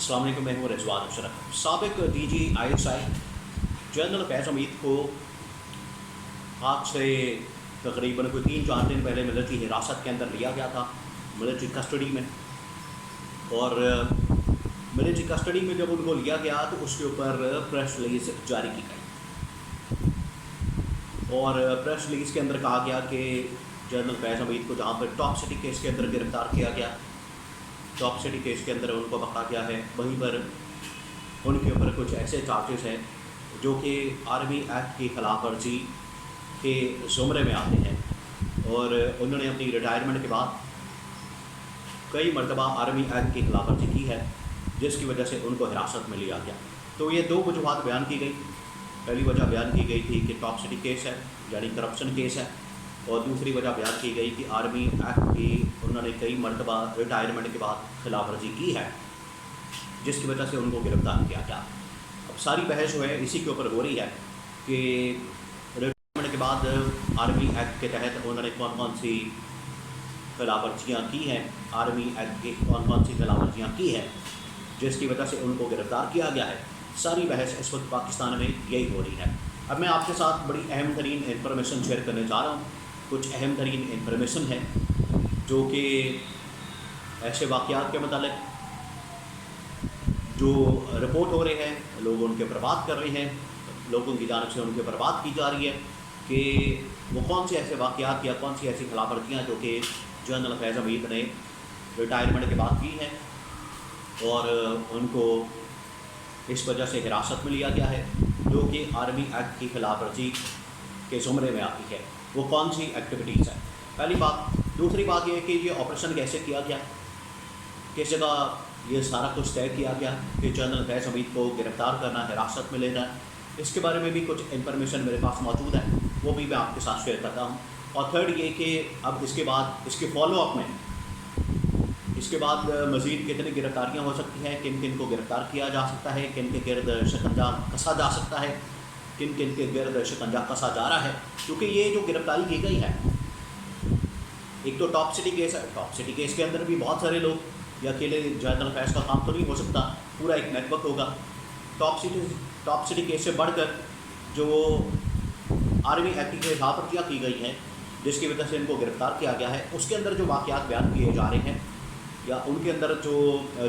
अस्सलाम वालेकुम, मैं हूँ रिजवान अशरफ। साबिक DG ISI जनरल फैज़ हमीद को आज से तकरीबन कोई 3-4 दिन पहले मिलिट्री हिरासत के अंदर लिया गया था, मिलिट्री कस्टडी में। और मिलिट्री कस्टडी में जब उनको लिया गया तो उसके ऊपर प्रेस रिलीज़ जारी की गई और प्रेस रिलीज़ के अंदर कहा गया कि जनरल फैज़ हमीद को जहाँ पर टॉप सिटी केस के अंदर गिरफ़्तार किया गया, टॉप सिटी केस के अंदर उनको पकड़ा गया है, वहीं पर उनके ऊपर कुछ ऐसे चार्जेस हैं जो कि आर्मी एक्ट की खिलाफ वर्जी के ज़ुमरे में आते हैं। और उन्होंने अपनी रिटायरमेंट के बाद कई मरतबा आर्मी एक्ट की खिलाफ वर्जी की है, जिसकी वजह से उनको हिरासत में लिया गया। तो ये दो वजूहत बयान की गई। पहली वजह बयान की गई थी कि टॉप सिटी केस है, यानी करप्शन केस है, और दूसरी वजह बयान की गई कि आर्मी एक्ट की उन्होंने कई मरतबा रिटायरमेंट के बाद खिलाफ वर्जी की है, जिसकी वजह से उनको गिरफ्तार किया गया। अब सारी बहस जो है इसी के ऊपर हो रही है कि रिटायरमेंट के बाद आर्मी एक्ट के तहत उन्होंने कौन कौन सी खिलाफ वर्जियाँ की हैं, आर्मी एक्ट की कौन कौन सी खिलाफ वर्जियाँ की हैं, जिसकी वजह से उनको गिरफ्तार किया गया है। सारी बहस इस वक्त पाकिस्तान में यही हो रही है। अब मैं आपके साथ बड़ी अहम तरीन इंफॉर्मेशन शेयर करने जा रहा हूँ। कुछ अहम तरीन इंफॉर्मेशन है जो कि ऐसे वाक़यात के मतलब जो रिपोर्ट हो रहे हैं, लोग उनके ऊपर बात कर रहे हैं, लोगों की जानिब से उनके ऊपर बात की जा रही है कि वो कौन से ऐसे वाक़यात या कौन सी ऐसी खिलाफ वर्जियाँ जो कि जनरल फैज़ हमीद ने रिटायरमेंट के बाद की हैं और उनको इस वजह से हिरासत में लिया गया है, जो कि आर्मी एक्ट की खिलाफ वर्जी के ज़ुमरे में आती है। वो कौन सी एक्टिविटीज़ हैं, पहली बात। दूसरी बात यह है कि ये ऑपरेशन कैसे किया गया, किस जगह ये सारा कुछ तय किया गया कि जनरल फैज़ हमीद को गिरफ़्तार करना, हिरासत में लेना। इसके बारे में भी कुछ इंफॉर्मेशन मेरे पास मौजूद है, वो भी मैं आपके साथ शेयर करता हूँ। और थर्ड ये कि अब इसके बाद इसके फॉलोअप में इसके बाद मज़ीद कितनी गिरफ़्तारियाँ हो सकती हैं, किन किन को गिरफ़्तार किया जा सकता है, किन के गिरद शिकंजा कसा जा सकता है, किन किन के गिरद शिकंजा कसा जा रहा है। क्योंकि ये जो गिरफ़्तारी की गई है, एक तो टॉप सिटी केस है, टॉप सिटी केस के अंदर भी बहुत सारे लोग, या अकेले जनरल फैज़ का काम तो नहीं हो सकता, पूरा एक नेटवर्क होगा। टॉप सिटी केस से बढ़कर जो आर्मी एक्ट की खिलाफ वर्जियाँ की गई हैं, जिसकी वजह से इनको गिरफ़्तार किया गया है, उसके अंदर जो वाक़यात बयान किए जा रहे हैं या उनके अंदर जो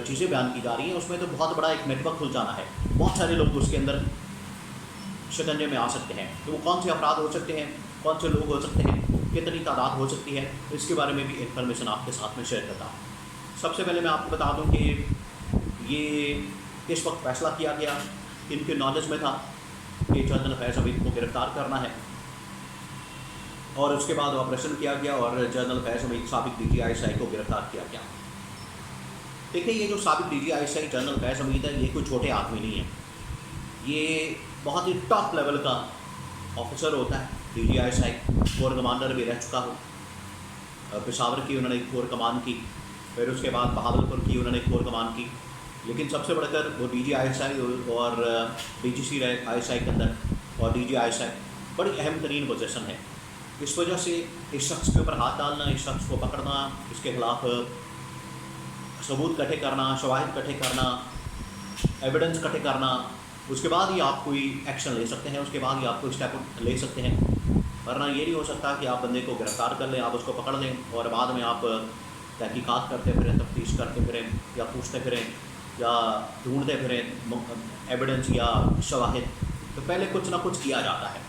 चीज़ें बयान की जा रही हैं, उसमें तो बहुत बड़ा एक नेटवर्क खुल जाना है। बहुत सारे लोग उसके अंदर शिकंजे में आ सकते हैं। तो वो कौन से अफराद हो सकते हैं, कौन से लोग हो सकते हैं, कितनी तादाद हो सकती है, इसके बारे में भी इंफॉर्मेशन आपके साथ में शेयर करता हूँ। सबसे पहले मैं आपको बता दूँ कि ये किस वक्त फ़ैसला किया गया, इनके नॉलेज में था कि जनरल फैज़ हमीद को गिरफ़्तार करना है, और उसके बाद ऑपरेशन किया गया और जनरल फैज़ हमीद साबिक DG ISI को गिरफ़्तार किया गया। देखिए, ये जो साबिक DG ISI जनरल फैज़ हमीद है, ये कोई छोटे आदमी नहीं है। ये बहुत ही टॉप लेवल का ऑफिसर होता है। DG ISI कोर कमांडर भी रह चुका हो, पेशावर की उन्होंने कोर कमान की, फिर उसके बाद बहावलपुर की उन्होंने कोर कमान की, लेकिन सबसे बढ़कर वो DG ISI और DGC ISI के अंदर और DG ISI बड़ी अहम तरीन पोजीशन है। इस वजह से इस शख्स के ऊपर हाथ डालना, इस शख्स को पकड़ना, इसके ख़िलाफ़ सबूत इकट्ठे करना, शवाहिद इकट्ठे करना, एविडेंस इकट्ठे करना, उसके बाद ही आप कोई एक्शन ले सकते हैं, उसके बाद ही आप कोई स्टेप ले सकते हैं। वरना ये नहीं हो सकता कि आप बंदे को गिरफ़्तार कर लें, आप उसको पकड़ लें और बाद में आप तहकीकात करते फिरें, तफ्तीश करते फिरें, या पूछते फिरें, या ढूंढते फिरें एविडेंस या शवाहिद। तो पहले कुछ ना कुछ किया जाता है।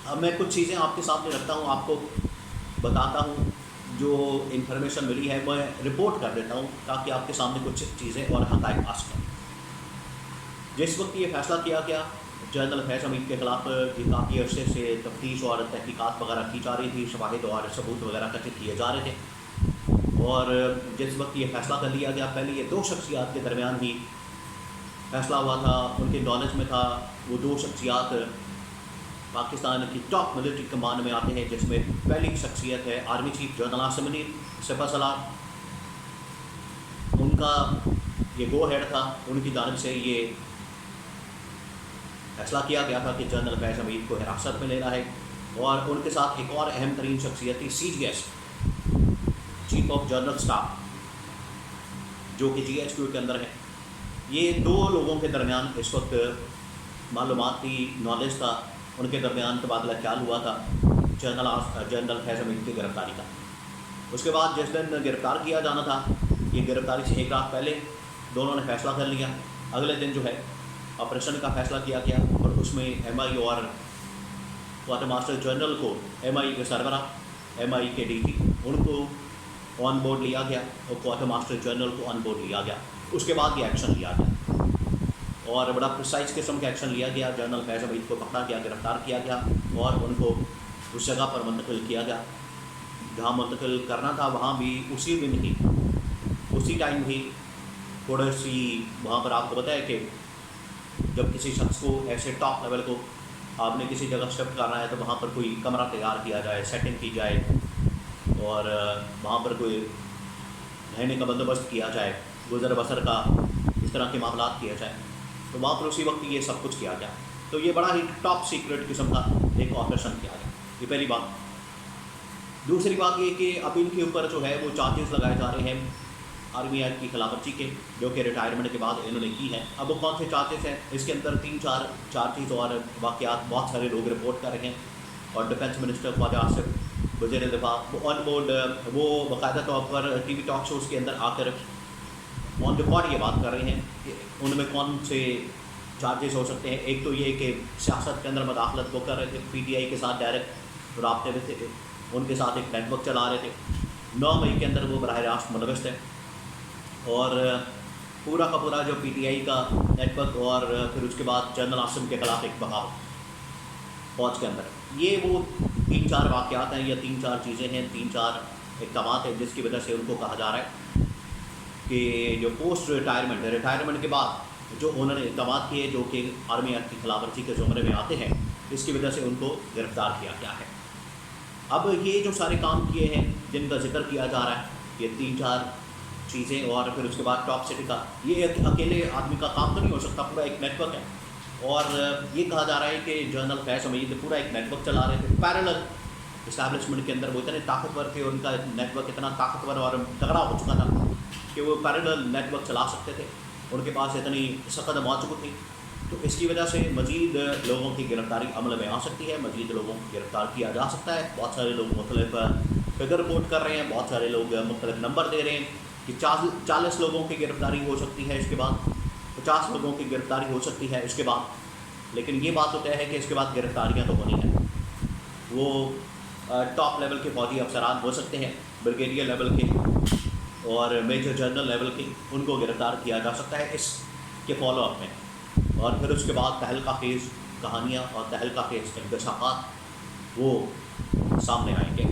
अब मैं कुछ चीज़ें आपके सामने रखता हूँ, आपको बताता हूँ, जो इन्फॉर्मेशन मिली है मैं रिपोर्ट कर देता हूँ, ताकि आपके सामने कुछ चीज़ें और हक़ाइक़ आ सकें। जिस वक्त ये फ़ैसला किया गया जनरल फैज़ हमीद के ख़िलाफ़, ये काफ़ी अरसे से तफ्तीश और तहकीकात वगैरह की जा रही थी, शवाहिद और सबूत वगैरह इकट्ठे किए जा रहे थे। और जिस वक्त ये फ़ैसला कर लिया गया, पहले ये दो शख्सियात के दरमियान ही फ़ैसला हुआ था, उनके नॉलेज में था। वो दो शख्सियात पाकिस्तान की टॉप मिलिट्री कमान में आते हैं, जिसमें पहली शख्सियत है army chief general Asim Munir सिपह सलार। उनका ये गो हेड था, उनकी जानिब से ये फैसला किया गया था कि जनरल फैज़ हमीद को हिरासत में लेना है। और उनके साथ एक और अहम तरीन शख्सियत थी CGS, chief of general staff, जो कि GHQ के अंदर है। ये दो लोगों के दरमियान इस वक्त मालूमाती नॉलेज था, उनके दरमियान तबादला ख्याल हुआ था जनरल फैज़ हमीद की गिरफ़्तारी का। उसके बाद जिस दिन गिरफ़्तार किया जाना था, ये गिरफ़्तारी से एक रात पहले दोनों ने फ़ैसला कर लिया। अगले दिन जो है ऑपरेशन का फ़ैसला किया गया और उसमें MI और क्वार्टर मास्टर जनरल को MI के सरबरा MI के DG उनको ऑन बोर्ड लिया गया और क्वार्टर मास्टर जनरल को ऑन बोर्ड लिया गया। उसके बाद ये एक्शन लिया गया और बड़ा प्रिसाइज किस्म का एक्शन लिया गया। जनरल फैज़ हमीद को पकड़ा गया, गिरफ़्तार किया गया और उनको उस जगह पर मुंतकिल किया गया जहाँ मुंतकिल करना था। वहाँ भी उसी दिन ही उसी टाइम ही थोड़ी सी वहाँ पर आपको बताया कि जब किसी शख्स को ऐसे टॉप लेवल को आपने किसी जगह शिफ्ट करना है तो वहाँ पर कोई कमरा तैयार किया जाए, सेटिंग की जाए और वहाँ पर कोई रहने का बंदोबस्त किया जाए, गुजर बसर का इस तरह के मामला किया जाए। तो वहाँ पर उसी वक्त ये सब कुछ किया गया। तो ये बड़ा ही टॉप सीक्रेट किस्म का एक ऑपरेशन किया गया। ये पहली बात। दूसरी बात ये कि अब इनके ऊपर जो है वो चार्जेस लगाए जा रहे हैं आर्मी एक्ट की खिलाफवर्जी के, जो कि रिटायरमेंट के बाद इन्होंने की है। अब वो कौन से चार्जेस हैं, इसके अंदर 3-4 चार्जेस और वाक़यात बहुत सारे लोग रिपोर्ट कर रहे हैं और डिफेंस मिनिस्टर ख्वाजा आसिफ वज़ीर दिफा वो ऑन बोर्ड वो बाकायदा तौर पर TV टॉक शोज़ के अंदर आकर ऑन रिकॉर्ड ये बात कर रहे हैं कि उनमें कौन से चार्जेस हो सकते हैं। एक तो ये कि सियासत के अंदर मदाखलत वो कर रहे थे, PTI के साथ डायरेक्ट राब्ते में थे, उनके साथ एक नेटवर्क चला रहे थे। 9 मई के अंदर वो बराह रास्त मुलविस थे और पूरा का पूरा जो PTI का नेटवर्क और फिर उसके बाद जनरल आसिम के खिलाफ एक बगावत फौज के अंदर, ये वो 3-4 वाक़यात हैं या 3-4 चीज़ें हैं, 3-4 इक़दाम हैं जिसकी वजह से उनको कहा जा रहा है कि जो पोस्ट रिटायरमेंट के बाद जो उन्होंने इक़दाम किए जो कि आर्मी एक्ट की खिलाफवर्जी के ज़ुमरे में आते हैं, इसकी वजह से उनको गिरफ़्तार किया गया है। अब ये जो सारे काम किए हैं जिनका जिक्र किया जा रहा है, ये 3-4 चीज़ें और फिर उसके बाद टॉप सिटी का, ये अकेले आदमी का काम तो नहीं हो सकता, पूरा एक नेटवर्क है। और ये कहा जा रहा है कि जनरल फैज़ हमीद पूरा एक नेटवर्क चला रहे थे पैरेलल इस्टेब्लिशमेंट के अंदर। वो इतने ताकतवर थे, उनका नेटवर्क इतना ताकतवर और तगड़ा हो चुका था कि वो पैरेलल नेटवर्क चला सकते थे, उनके पास इतनी सख्त मौजूद थी। तो इसकी वजह से मज़ीद लोगों की गिरफ़्तारी अमल में आ सकती है, मज़ीद लोगों को गिरफ़्तार किया जा सकता है। बहुत सारे लोग मुख्तलिफ फिगर रिपोर्ट कर रहे हैं, बहुत सारे लोग मुख्तलिफ नंबर दे रहे हैं कि 40 लोगों की गिरफ़्तारी हो सकती है, इसके बाद 50 लोगों की गिरफ़्तारी हो सकती है इसके बाद। लेकिन ये बात तो तय है कि इसके बाद गिरफ़्तारियाँ तो होनी है। वो टॉप लेवल के फौजी अफसरान हो सकते हैं, ब्रिगेडियर लेवल के और मेजर जनरल लेवल के, उनको गिरफ़्तार किया जा सकता है इसके फॉलोअप में। और फिर उसके बाद तहलका खेज़ कहानियाँ और तहलका खेज़ इंकशाफात वो सामने आएंगे।